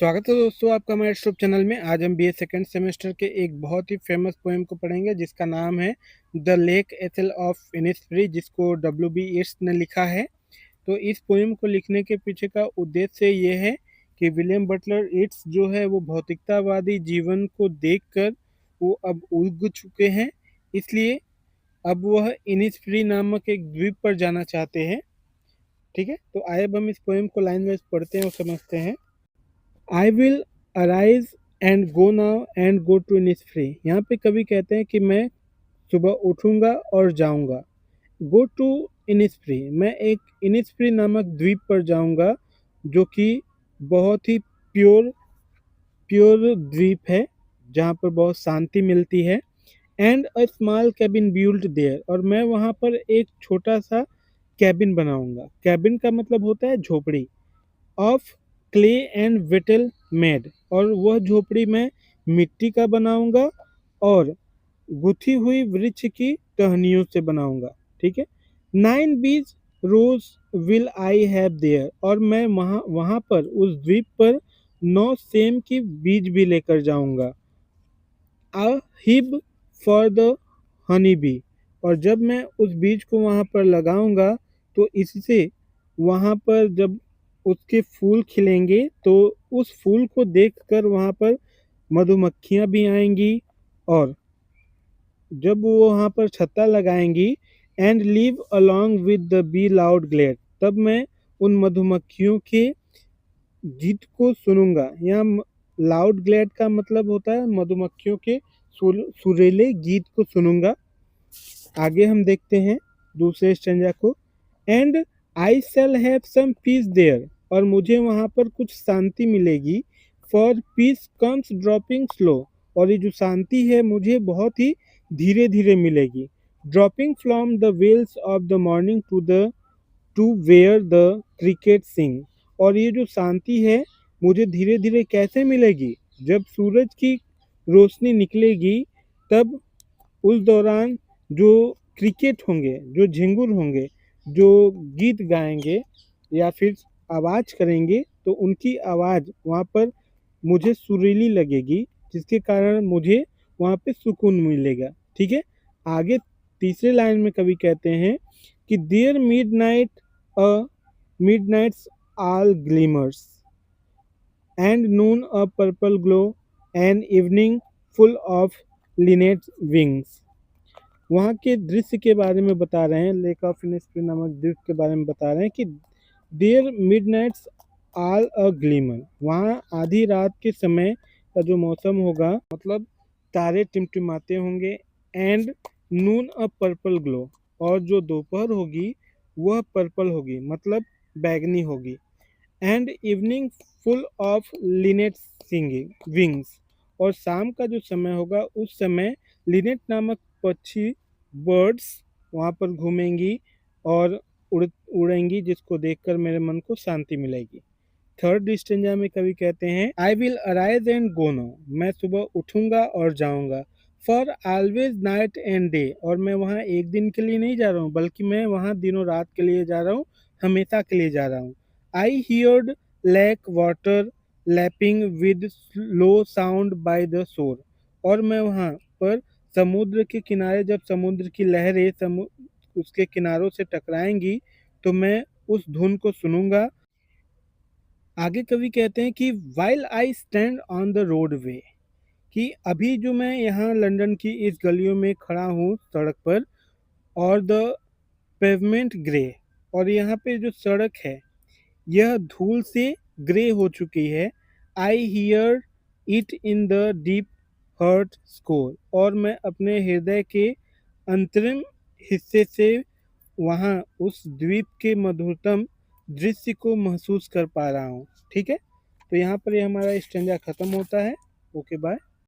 स्वागत है दोस्तों आपका हमारे यूट्यूब चैनल में। आज हम बीए सेकंड सेमेस्टर के एक बहुत ही फेमस पोएम को पढ़ेंगे जिसका नाम है द लेक एथल ऑफ इनिस्फ्री, जिसको W.B. येट्स ने लिखा है। तो इस पोएम को लिखने के पीछे का उद्देश्य ये है कि विलियम बटलर येट्स जो है वो भौतिकतावादी जीवन को देखकर वो अब उलझ चुके हैं। इसलिए अब वह इनिस्फ्री नामक एक द्वीप पर जाना चाहते हैं। ठीक है, तो आइए अब हम इस पोएम को लाइन वाइज पढ़ते हैं और समझते हैं। I will arise and go now and go to Innisfree. यहाँ पे कवि कहते हैं कि मैं सुबह उठूंगा और जाऊंगा। गो टू इनिस्फ्री, मैं एक इनिस्फ्री नामक द्वीप पर जाऊंगा जो कि बहुत ही प्योर प्योर द्वीप है जहाँ पर बहुत शांति मिलती है। And a small cabin built there, और मैं वहाँ पर एक छोटा सा कैबिन बनाऊंगा। कैबिन का मतलब होता है झोपड़ी। Of clay and whittle made, और वह झोपड़ी मैं मिट्टी का बनाऊंगा और गुथी हुई वृक्ष की टहनियों से बनाऊंगा। ठीक है। 9 बीज रोज विल आई हैव देयर, और मैं वहां पर उस द्वीप पर 9 सेम की बीज भी लेकर जाऊंगा। अ हिब फॉर द हनी बी, और जब मैं उस बीज को वहां पर लगाऊंगा तो इससे वहां पर जब उसके फूल खिलेंगे तो उस फूल को देखकर वहां पर मधुमक्खियां भी आएंगी, और जब वो वहां पर छत्ता लगाएंगी and live along with the bee loud glade, तब मैं उन मधुमक्खियों के गीत को सुनूंगा। यहाँ लाउड ग्लेड का मतलब होता है मधुमक्खियों के सुरीले गीत को सुनूंगा। आगे हम देखते हैं दूसरे स्टेंजा को। And I shall have some peace there, और मुझे वहां पर कुछ शांति मिलेगी। For peace comes dropping slow, और ये जो शांति है मुझे बहुत ही धीरे धीरे मिलेगी। Dropping from the veils of the morning to where the cricket sing, और ये जो शांति है मुझे धीरे धीरे कैसे मिलेगी, जब सूरज की रोशनी निकलेगी तब उस दौरान जो क्रिकेट होंगे, जो झिंगुर होंगे, जो गीत गाएंगे या फिर आवाज़ करेंगे तो उनकी आवाज़ वहाँ पर मुझे सुरीली लगेगी, जिसके कारण मुझे वहाँ पे सुकून मिलेगा। ठीक है। आगे तीसरे लाइन में कवि कहते हैं कि there midnight's all glimmers and noon a purple glow and evening full of linnet wings। वहाँ के दृश्य के बारे में बता रहे हैं, लेक ऑफ इनिस्फ्री नामक द्वीप के बारे में बता रहे हैं कि there Midnights all a glimmer, वहाँ आधी रात के समय का जो मौसम होगा मतलब तारे टिमटिमाते होंगे। And Noon a purple glow, और जो दोपहर होगी वह पर्पल होगी मतलब बैगनी होगी। And evening full of Lynette singing wings, और शाम का जो समय होगा उस समय लिनेट नामक पक्षी बर्ड्स वहाँ पर घूमेंगी और उड़ेंगी, जिसको देखकर मेरे मन को शांति मिलेगी। थर्ड स्टेंजा में कवि कहते हैं I will arise and go now, मैं सुबह उठूंगा और जाऊंगा। For always night and day, और मैं वहाँ एक दिन के लिए नहीं जा रहा हूँ बल्कि मैं वहाँ दिनों रात के लिए जा रहा हूँ, हमेशा के लिए जा रहा हूँ। I heard lake water lapping with low sound by the shore, और मैं वहाँ पर समुद्र के किनारे जब समुद्र की लहरें उसके किनारों से टकराएंगी तो मैं उस धुन को सुनूंगा। आगे कवि कहते हैं कि while I stand on the road वे, कि अभी जो मैं यहाँ लंदन की इस गलियों में खड़ा हूँ सड़क पर, और द पेवमेंट ग्रे, और यहाँ पे जो सड़क है यह धूल से ग्रे हो चुकी है। I hear it in the deep heart's core, और मैं अपने हृदय के अंतरिम हिस्से से वहाँ उस द्वीप के मधुरतम दृश्य को महसूस कर पा रहा हूँ। ठीक है, तो यहाँ पर ये हमारा स्टेंजा खत्म होता है। Okay bye.